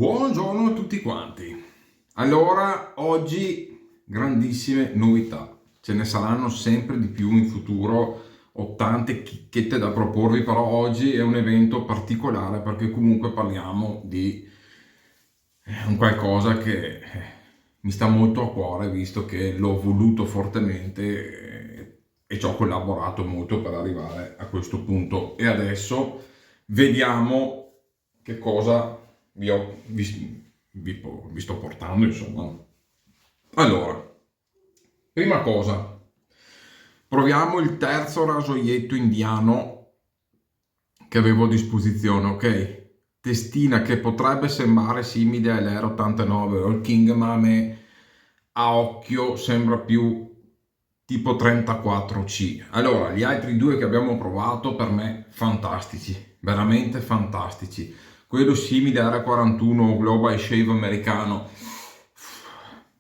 Buongiorno a tutti quanti. Allora, oggi grandissime novità. Ce ne saranno sempre di più in futuro. Ho tante chicchette da proporvi, però oggi è un evento particolare perché comunque parliamo di un qualcosa che mi sta molto a cuore, visto che l'ho voluto fortemente e ci ho collaborato molto per arrivare a questo punto. E adesso vediamo che cosa vi sto portando, insomma. Allora, prima cosa, proviamo il terzo rasoietto indiano che avevo a disposizione, ok? Testina che potrebbe sembrare simile all'R89 o al King, ma a me a occhio sembra più tipo 34C. Allora, gli altri due che abbiamo provato per me fantastici, veramente fantastici. Quello simile R41 Global Shave americano,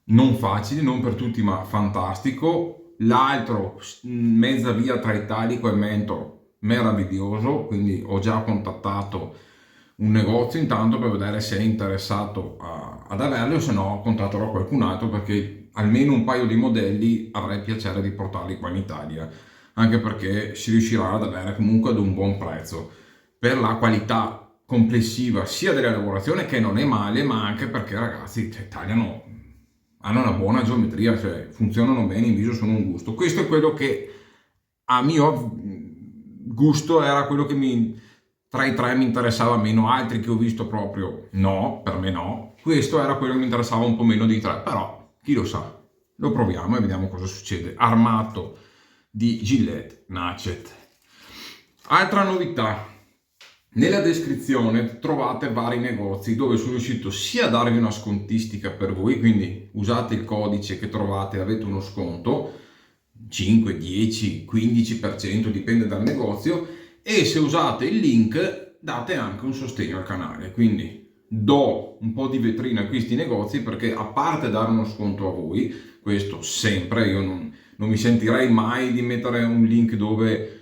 non facile, non per tutti, ma fantastico. L'altro mezza via tra italico e mentor, meraviglioso. Quindi ho già contattato un negozio intanto per vedere se è interessato ad averli, o se no contatterò qualcun altro, perché almeno un paio di modelli avrei piacere di portarli qua in Italia, anche perché si riuscirà ad avere comunque ad un buon prezzo per la qualità complessiva sia della lavorazione, che non è male, ma anche perché ragazzi, tagliano, hanno una buona geometria, cioè funzionano bene in viso, sono un gusto. Questo è quello che a mio gusto era quello che tra i tre mi interessava meno. Altri che ho visto proprio no, per me no. Questo era quello che mi interessava un po' meno dei tre, però chi lo sa, lo proviamo e vediamo cosa succede. Armato di Gillette Nacet. Altra novità: nella descrizione trovate vari negozi dove sono riuscito sia a darvi una scontistica per voi, quindi usate il codice che trovate e avete uno sconto 5, 10, 15%, dipende dal negozio, e se usate il link date anche un sostegno al canale. Quindi do un po' di vetrina a questi negozi, perché a parte dare uno sconto a voi, questo sempre, io non mi sentirei mai di mettere un link dove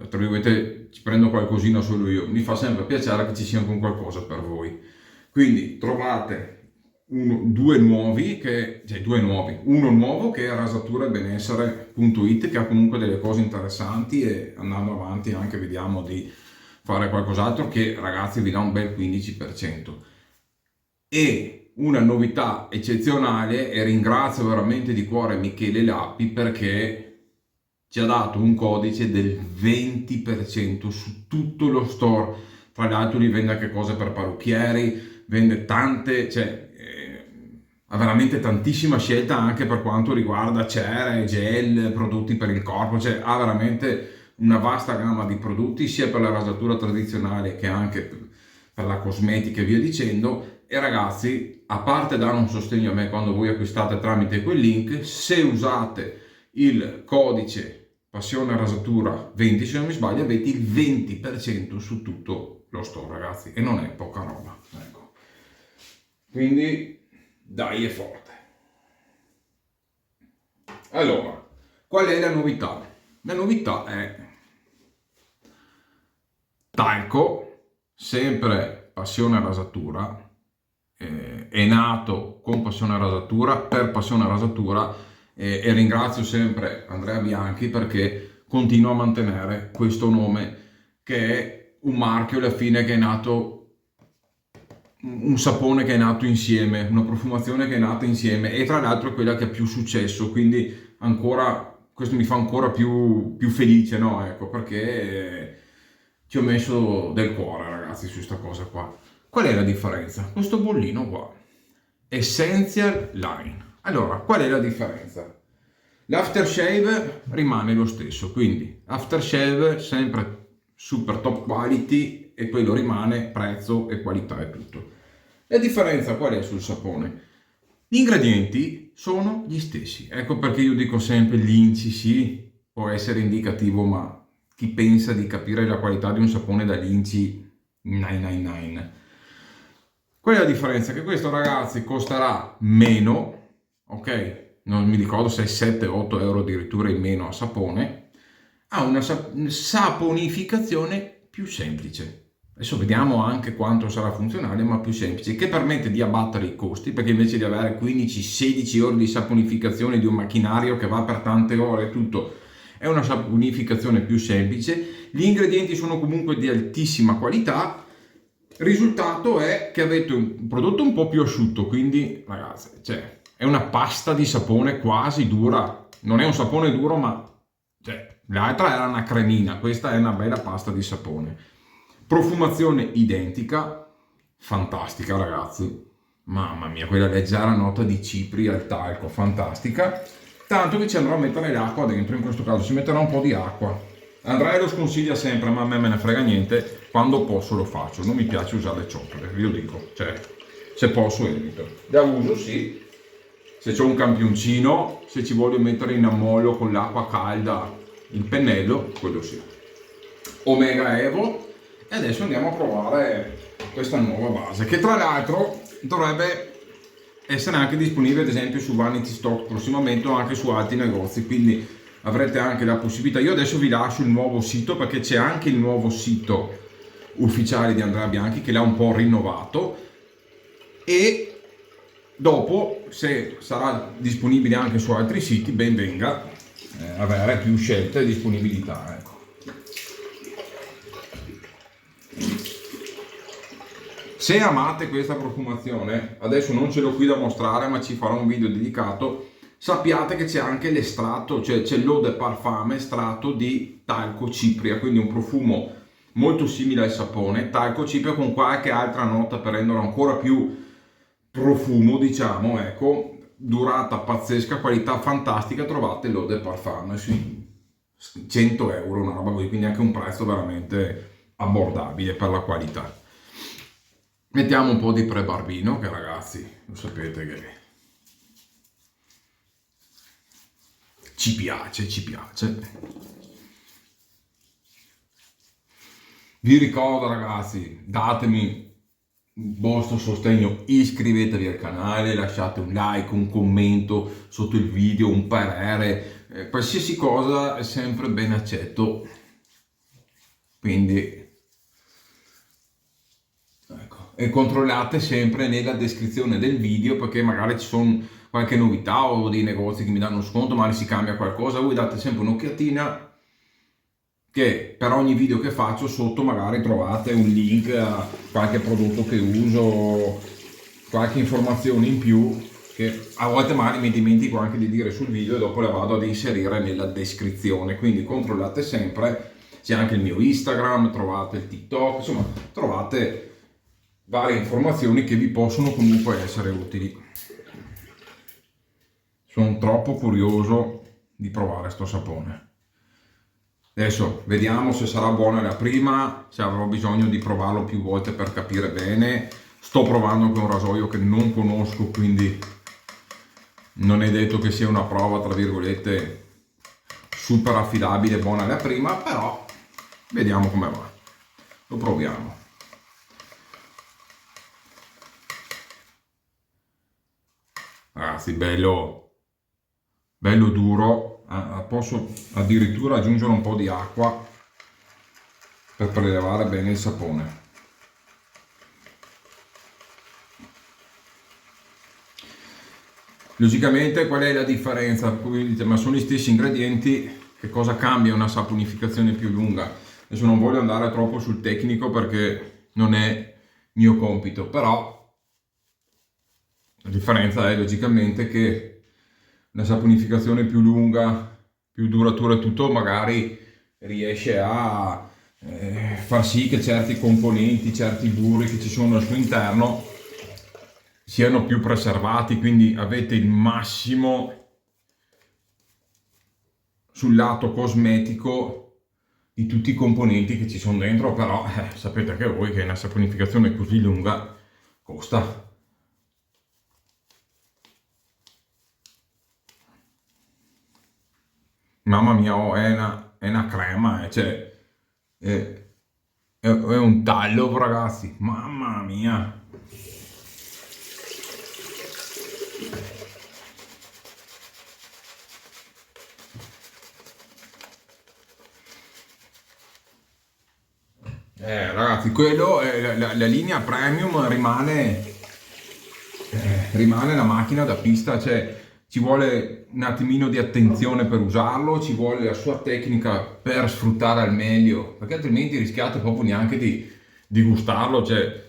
tra virgolette ci prendo qualcosina solo io, mi fa sempre piacere che ci sia anche un qualcosa per voi. Quindi trovate due nuovi, uno nuovo che è rasaturebenessere.it, che ha comunque delle cose interessanti, e andando avanti anche vediamo di fare qualcos'altro che ragazzi vi dà un bel 15%. E una novità eccezionale, e ringrazio veramente di cuore Michele Lappi perché ci ha dato un codice del 20% su tutto lo store. Tra l'altro lui vende anche cose per parrucchieri, vende tante, cioè ha veramente tantissima scelta anche per quanto riguarda cere, gel, prodotti per il corpo, cioè ha veramente una vasta gamma di prodotti sia per la rasatura tradizionale che anche per la cosmetica e via dicendo. E ragazzi, a parte dare un sostegno a me quando voi acquistate tramite quel link, se usate il codice Passione Rasatura 20, se non mi sbaglio, avete il 20% su tutto lo store, ragazzi, e non è poca roba, ecco. Quindi dai, è forte. Allora, qual è la novità? La novità è talco, sempre Passione Rasatura, è nato con Passione Rasatura, per Passione Rasatura, e ringrazio sempre Andrea Bianchi perché continua a mantenere questo nome, che è un marchio alla fine che è nato, un sapone che è nato insieme, una profumazione che è nata insieme, e tra l'altro è quella che ha più successo, quindi ancora questo mi fa ancora più felice, no? Ecco, perché ci ho messo del cuore, ragazzi, su questa cosa qua. Qual è la differenza? Questo bollino qua, Essential Line. Allora, qual è la differenza? L'aftershave rimane lo stesso, quindi aftershave sempre super top quality, e quello rimane, prezzo e qualità e tutto. La differenza qual è sul sapone? Gli ingredienti sono gli stessi, ecco perché io dico sempre l'INCI sì, può essere indicativo, ma chi pensa di capire la qualità di un sapone dall'INCI 999. Qual è la differenza? Che questo, ragazzi, costerà meno, ok? Non mi ricordo se è 7-8 euro addirittura in meno a sapone, ha una saponificazione più semplice. Adesso vediamo anche quanto sarà funzionale, ma più semplice, che permette di abbattere i costi, perché invece di avere 15-16 ore di saponificazione di un macchinario che va per tante ore e tutto, è una saponificazione più semplice. Gli ingredienti sono comunque di altissima qualità. Il risultato è che avete un prodotto un po' più asciutto, quindi ragazzi, cioè, è una pasta di sapone quasi dura. Non è un sapone duro, ma cioè, l'altra era una cremina, questa è una bella pasta di sapone. Profumazione identica, fantastica ragazzi, mamma mia, quella leggera nota di cipri al talco, fantastica, tanto che ci andrò a mettere l'acqua dentro, in questo caso si metterà un po' di acqua. Andrea lo sconsiglia sempre, ma a me ne frega niente, quando posso lo faccio, non mi piace usare le ciotole, vi lo dico, cioè se posso evito. Da uso sì, se ho un campioncino, se ci voglio mettere in ammollo con l'acqua calda il pennello, quello sì. Omega Evo. E adesso andiamo a provare questa nuova base, che tra l'altro dovrebbe essere anche disponibile ad esempio su Vanity Stock prossimamente o anche su altri negozi, quindi avrete anche la possibilità. Io adesso vi lascio il nuovo sito, perché c'è anche il nuovo sito ufficiale di Andrea Bianchi che l'ha un po' rinnovato, e dopo, se sarà disponibile anche su altri siti, ben venga avere più scelte e disponibilità, ecco. Se amate questa profumazione, adesso non ce l'ho qui da mostrare, ma ci farò un video dedicato, sappiate che c'è anche l'estratto, cioè c'è l'eau de parfum estratto di talco cipria, quindi un profumo molto simile al sapone, talco cipria con qualche altra nota per renderlo ancora più profumo, diciamo, ecco, durata pazzesca, qualità fantastica, trovate l'eau de parfum, sì, 100 euro, una roba così, quindi anche un prezzo veramente abbordabile per la qualità. Mettiamo un po' di prebarbino, che ragazzi, lo sapete che ci piace, ci piace. Vi ricordo ragazzi, datemi il vostro sostegno, iscrivetevi al canale, lasciate un like, un commento sotto il video, un parere, qualsiasi cosa è sempre ben accetto. Quindi ecco. E controllate sempre nella descrizione del video, perché magari ci sono qualche novità o dei negozi che mi danno sconto, magari si cambia qualcosa, voi date sempre un'occhiatina, che per ogni video che faccio sotto magari trovate un link a qualche prodotto che uso, qualche informazione in più che a volte magari mi dimentico anche di dire sul video e dopo la vado ad inserire nella descrizione, quindi controllate sempre. C'è anche il mio Instagram, trovate il TikTok, insomma trovate varie informazioni che vi possono comunque essere utili. Sono troppo curioso di provare sto sapone. Adesso vediamo se sarà buona la prima, se avrò bisogno di provarlo più volte per capire bene. Sto provando anche un rasoio che non conosco, quindi non è detto che sia una prova tra virgolette super affidabile, buona la prima, però vediamo come va. Lo proviamo. Ragazzi, bello duro. Posso addirittura aggiungere un po' di acqua per prelevare bene il sapone. Logicamente qual è la differenza? Voi dite, ma sono gli stessi ingredienti, che cosa cambia una saponificazione più lunga? Adesso non voglio andare troppo sul tecnico perché non è mio compito, però la differenza è logicamente che una saponificazione più lunga, più duratura e tutto, magari riesce a far sì che certi componenti, certi burri che ci sono al suo interno siano più preservati, quindi avete il massimo sul lato cosmetico di tutti i componenti che ci sono dentro, però sapete anche voi che una saponificazione così lunga costa. Mamma mia, oh, è una crema, cioè, è un taglio, ragazzi, mamma mia. Ragazzi, quello, la linea premium rimane la macchina da pista, cioè ci vuole un attimino di attenzione per usarlo, ci vuole la sua tecnica per sfruttare al meglio, perché altrimenti rischiate proprio neanche di gustarlo, cioè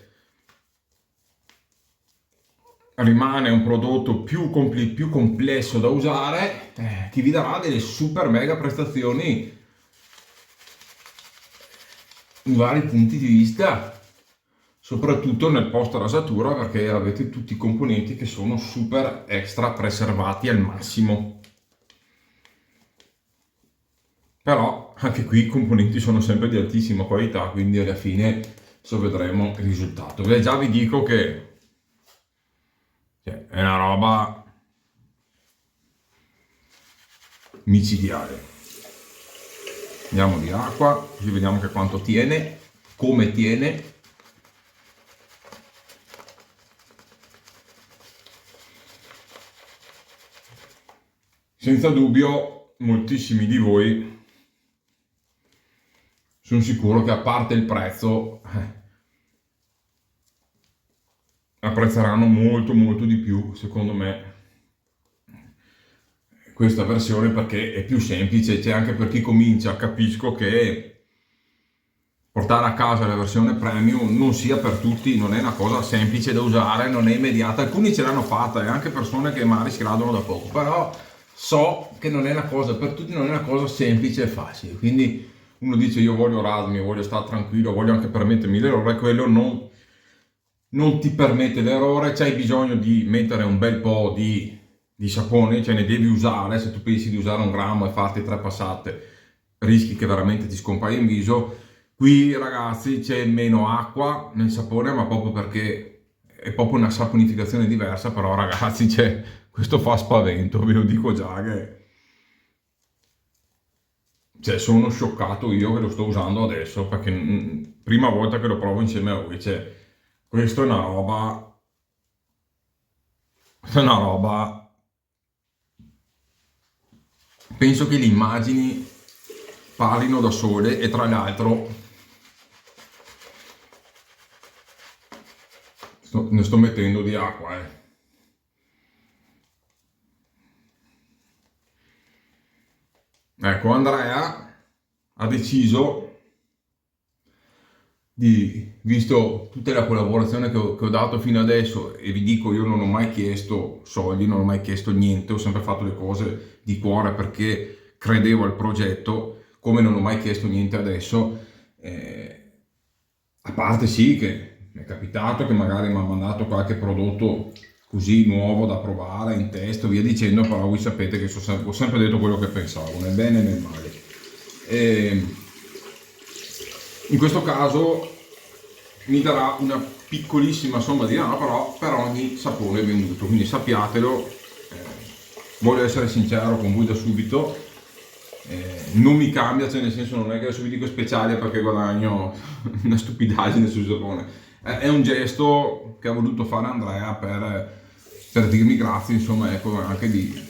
rimane un prodotto più complesso da usare, che vi darà delle super mega prestazioni in vari punti di vista, soprattutto nel post rasatura, perché avete tutti i componenti che sono super extra preservati al massimo. Però anche qui i componenti sono sempre di altissima qualità, quindi alla fine vedremo il risultato. Già vi dico che è una roba micidiale. Andiamo di acqua, così vediamo che quanto tiene, come tiene. Senza dubbio, moltissimi di voi sono sicuro che, a parte il prezzo, apprezzeranno molto molto di più, secondo me, questa versione, perché è più semplice. C'è anche per chi comincia, capisco che portare a casa la versione premium non sia per tutti, non è una cosa semplice da usare, non è immediata. Alcuni ce l'hanno fatta, e anche persone che magari si graduano da poco, però so che non è una cosa per tutti, non è una cosa semplice e facile. Quindi uno dice: io voglio rasmi, voglio stare tranquillo, voglio anche permettermi l'errore. Quello non ti permette l'errore, c'hai bisogno di mettere un bel po' di sapone, cioè ne devi usare. Se tu pensi di usare un grammo e farti 3 passate, rischi che veramente ti scompaia in viso. Qui, ragazzi, c'è meno acqua nel sapone, ma proprio perché è proprio una saponificazione diversa. Però, ragazzi, questo fa spavento, ve lo dico già, sono scioccato io che lo sto usando adesso, perché prima volta che lo provo insieme a voi. Questo è una roba, penso che le immagini parlino da sole. E tra l'altro ne sto mettendo di acqua, Ecco, Andrea ha deciso visto tutta la collaborazione che ho dato fino adesso, e vi dico, io non ho mai chiesto soldi, non ho mai chiesto niente, ho sempre fatto le cose di cuore perché credevo al progetto, come non ho mai chiesto niente adesso. A parte sì che mi è capitato che magari mi ha mandato qualche prodotto così nuovo da provare in test e via dicendo, però voi sapete che ho sempre detto quello che pensavo, nel bene e nel male. In questo caso mi darà una piccolissima somma di denaro, però, per ogni sapone venduto, quindi sappiatelo. Voglio essere sincero con voi da subito. Non mi cambia, cioè nel senso, non è che adesso vi dico speciale perché guadagno una stupidaggine sul sapone. È un gesto che ha voluto fare Andrea per dirmi grazie, insomma, ecco, anche di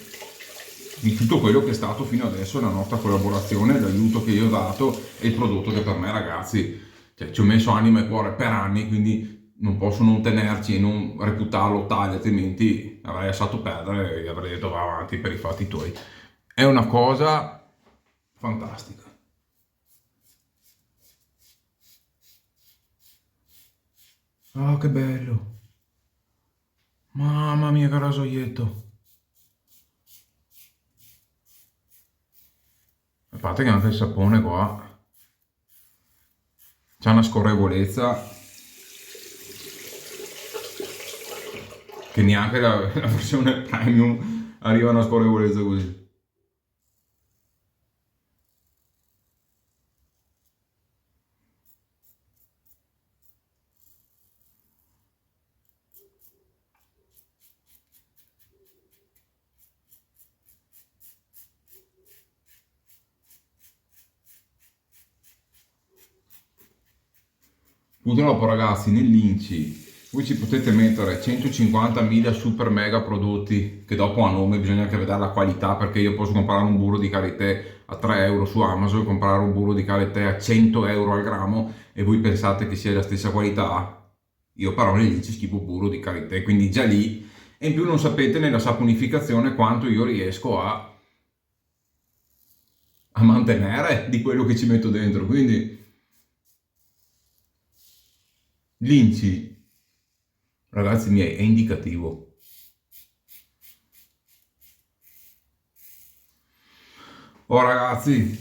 tutto quello che è stato fino adesso la nostra collaborazione, l'aiuto che io ho dato e il prodotto che per me, ragazzi, ci ho messo anima e cuore per anni, quindi non posso non tenerci e non reputarlo tale, altrimenti avrei lasciato perdere e avrei detto: va avanti per i fatti tuoi. È una cosa fantastica. Oh, che bello! Mamma mia, che rasoietto! A parte che anche il sapone qua c'ha una scorrevolezza che neanche la versione premium arriva a una scorrevolezza così. Purtroppo, ragazzi, nell'Inci voi ci potete mettere 150.000 super mega prodotti che dopo a nome bisogna anche vedere la qualità, perché io posso comprare un burro di karité a 3 euro su Amazon, comprare un burro di karité a 100 euro al grammo e voi pensate che sia la stessa qualità. Io però lì ci scrivo burro di karité, quindi già lì, e in più non sapete nella saponificazione quanto io riesco a mantenere di quello che ci metto dentro, quindi l'INCI, ragazzi miei, è indicativo. Oh ragazzi,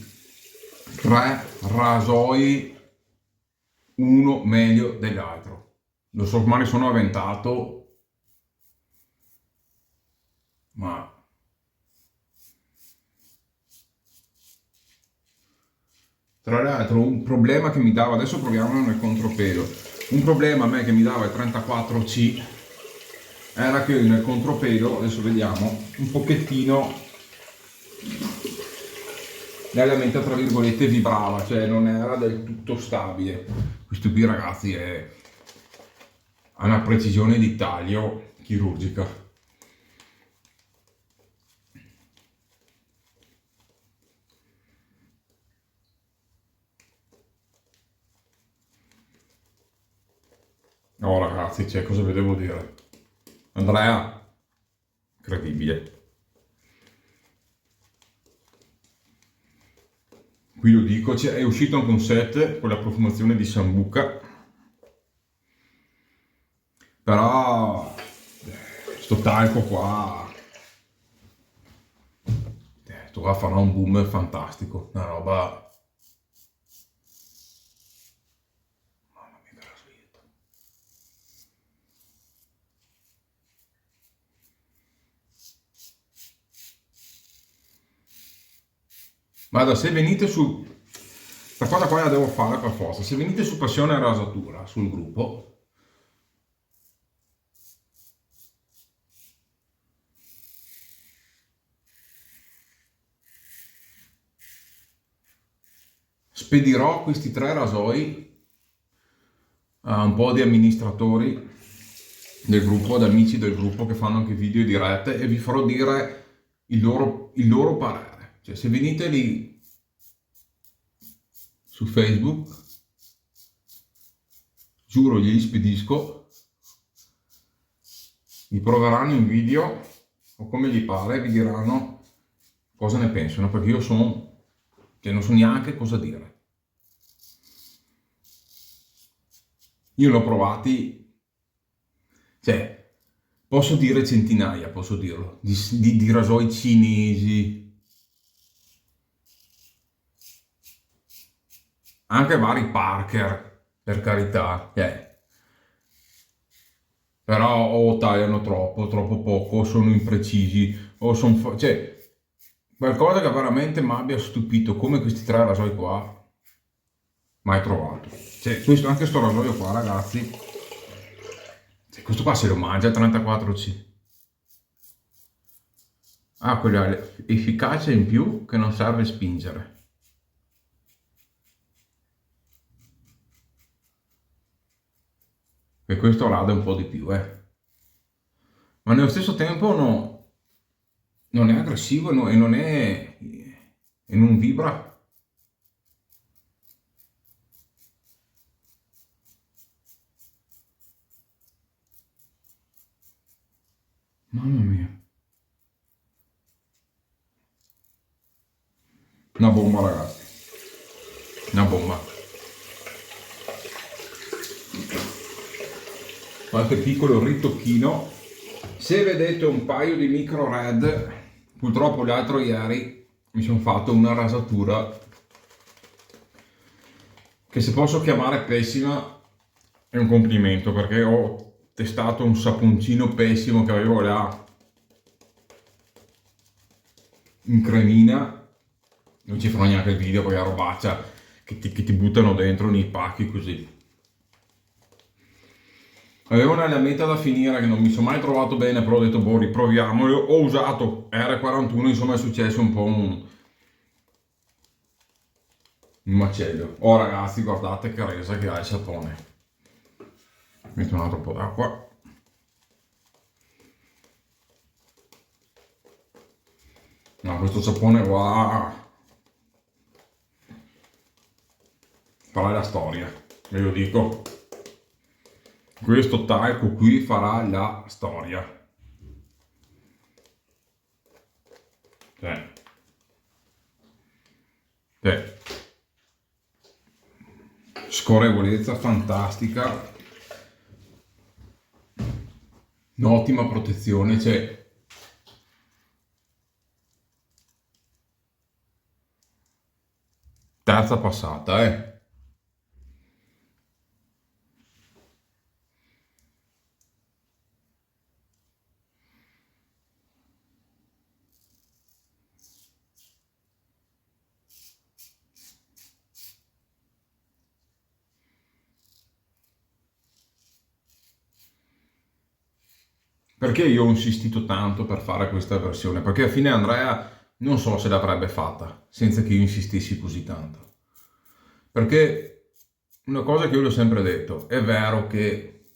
3 rasoi, uno meglio dell'altro. Non so come ne sono avventato, ma tra l'altro un problema che mi dava, adesso proviamo nel contropelo, un problema a me che mi dava il 34C era che nel contropelo, adesso vediamo, un pochettino l'elemento tra virgolette vibrava, cioè non era del tutto stabile. Questo qui ragazzi ha una precisione di taglio chirurgica. No ragazzi, cioè cosa vi devo dire? Andrea, incredibile. Qui lo dico, è uscito anche un set con la profumazione di Sambuca, però sto talco qua farà un boom fantastico, una roba, mamma mia che rasoietto. Guarda, se venite su, questa cosa qua la devo fare per forza, se venite su Passione Rasatura sul gruppo, spedirò questi 3 rasoi a un po' di amministratori del gruppo, ad amici del gruppo che fanno anche video e dirette, e vi farò dire il loro parere. Cioè, se venite lì su Facebook, giuro glieli spedisco, vi proveranno in video o come gli pare, vi diranno cosa ne pensano, perché io non so neanche cosa dire. Io l'ho provati, cioè, posso dire centinaia, posso dirlo, di rasoi cinesi, anche vari Parker, per carità, però o tagliano troppo poco, sono imprecisi, o sono, cioè, qualcosa che veramente mi abbia stupito, come questi 3 rasoi qua, mai trovato. Cioè, anche sto rasoio qua, ragazzi, cioè, questo qua se lo mangia 34C. Ha quella efficacia in più che non serve spingere. E questo rade un po' di più, ma nello stesso tempo non è aggressivo e non vibra. Mamma mia, una bomba ragazzi, una bomba. Qualche piccolo ritocchino. Se vedete un paio di micro red, purtroppo l'altro ieri mi sono fatto una rasatura che, se posso chiamare pessima, è un complimento, perché ho testato un saponcino pessimo che avevo là in cremina, non ci farò neanche il video, poi la robaccia che ti buttano dentro nei pacchi così. Avevo una lametta da finire che non mi sono mai trovato bene, però ho detto boh, riproviamolo. Ho usato R41, insomma è successo un po' un macello. Oh ragazzi, guardate che resa che ha il sapone. metto un altro po' d'acqua. No, questo sapone qua farà la storia, ve lo dico. Questo talco qui farà la storia. Scorrevolezza fantastica, un'ottima protezione, cioè terza passata, Perché io ho insistito tanto per fare questa versione? Perché alla fine Andrea non so se l'avrebbe fatta senza che io insistessi così tanto. Perché una cosa che io l'ho sempre detto, è vero che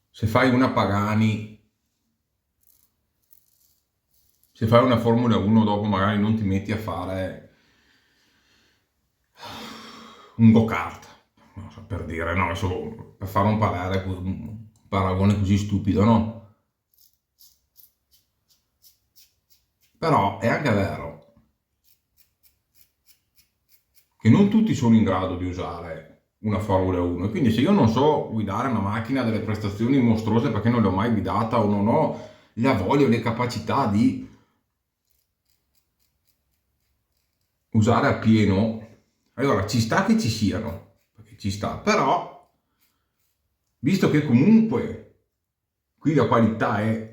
se fai una Pagani, se fai una Formula 1 dopo magari non ti metti a fare un go-kart, non so, per dire, no, solo per fare un paragone così stupido, no? Però è anche vero che non tutti sono in grado di usare una Formula 1 e quindi se io non so guidare una macchina delle prestazioni mostruose perché non l'ho mai guidata o non ho la voglia o le capacità di usare appieno, allora ci sta che ci siano, perché ci sta, però visto che comunque qui la qualità è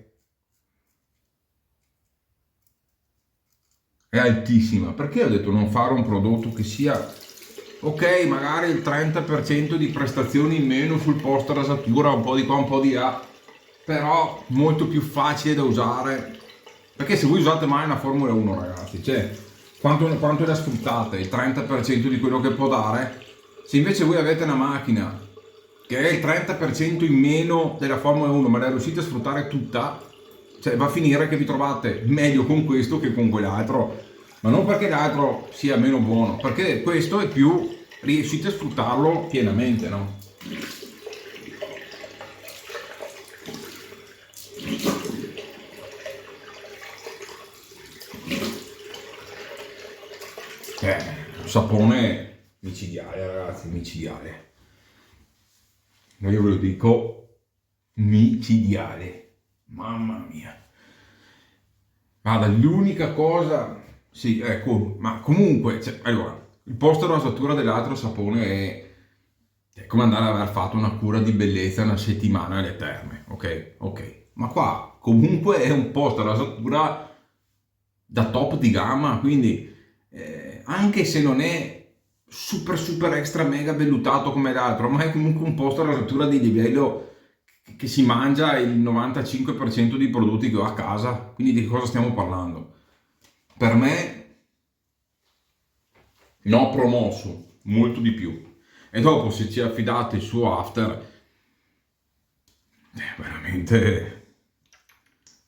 altissima, perché ho detto non fare un prodotto che sia ok, magari il 30% di prestazioni in meno sul post rasatura, un po' di qua, un po' di là, però molto più facile da usare, perché se voi usate mai una Formula 1 ragazzi, cioè quanto la sfruttate? Il 30% di quello che può dare? Se invece voi avete una macchina che è il 30% in meno della Formula 1 ma la riuscite a sfruttare tutta, cioè va a finire che vi trovate meglio con questo che con quell'altro, ma non perché l'altro sia meno buono, perché questo è più riuscite a sfruttarlo pienamente, no? Sapone micidiale ragazzi, micidiale. Io ve lo dico, micidiale, mamma mia. Guarda, l'unica cosa, sì, ecco, ma comunque, cioè, allora, il posto rasatura dell'altro sapone è come andare ad aver fatto una cura di bellezza una settimana alle terme, ok? Ok, ma qua comunque è un posto rasatura da top di gamma, quindi anche se non è super super extra mega vellutato come l'altro, ma è comunque un posto rasatura di livello che si mangia il 95% dei prodotti che ho a casa, quindi di che cosa stiamo parlando? Per me ne ho promosso molto di più e dopo se ci affidate il suo after veramente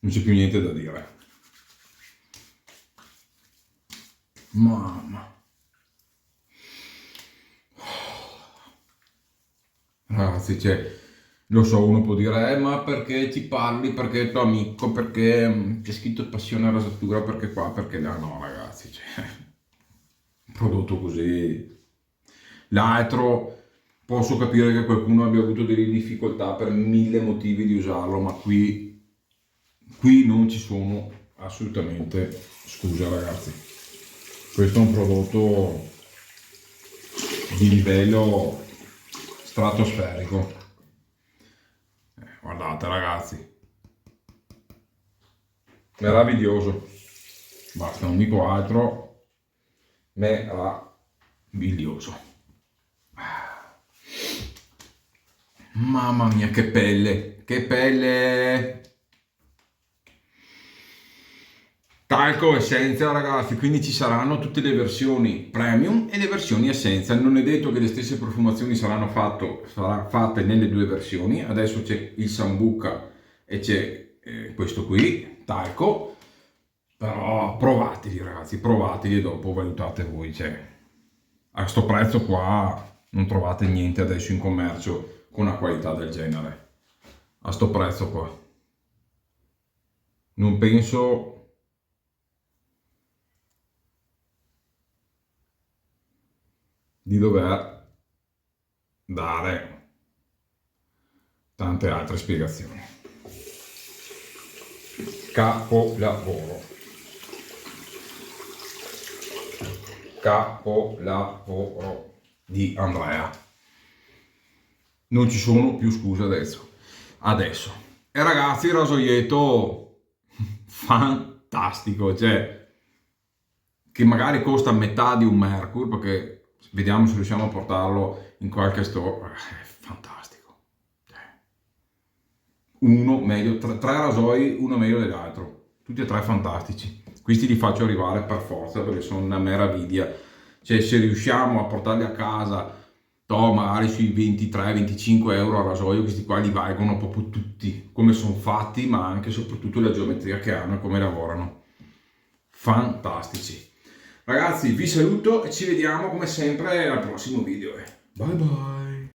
non c'è più niente da dire, mamma. Ragazzi, cioè, lo so, uno può dire, ma perché ci parli, perché è tuo amico, perché c'è scritto passione a rasatura, perché qua, perché là, no, ragazzi, cioè, un prodotto così. L'altro, posso capire che qualcuno abbia avuto delle difficoltà per mille motivi di usarlo, ma qui non ci sono assolutamente scuse, ragazzi. Questo è un prodotto di livello stratosferico. Guardate ragazzi, meraviglioso, basta, non dico altro, meraviglioso. Mamma mia che pelle, talco essenza ragazzi, quindi ci saranno tutte le versioni premium e le versioni essenza. Non è detto che le stesse profumazioni saranno fatte nelle due versioni. Adesso c'è il Sambuca e c'è questo qui, talco, però provateli ragazzi, provateli e dopo valutate voi. Cioè, a sto prezzo qua non trovate niente adesso in commercio con una qualità del genere, a sto prezzo qua non penso di dover dare tante altre spiegazioni. Capolavoro, capolavoro di Andrea, non ci sono più scuse adesso. E ragazzi, il rasoietto fantastico, cioè che magari costa metà di un Merkur, perché vediamo se riusciamo a portarlo in qualche store. È fantastico, uno meglio, tre rasoi, uno meglio dell'altro, tutti e tre fantastici. Questi li faccio arrivare per forza perché sono una meraviglia. Cioè, se riusciamo a portarli a casa magari sui 23-25 euro a rasoio, questi qua li valgono proprio tutti, come sono fatti, ma anche e soprattutto la geometria che hanno e come lavorano. Fantastici. Ragazzi, vi saluto e ci vediamo come sempre al prossimo video. Bye bye.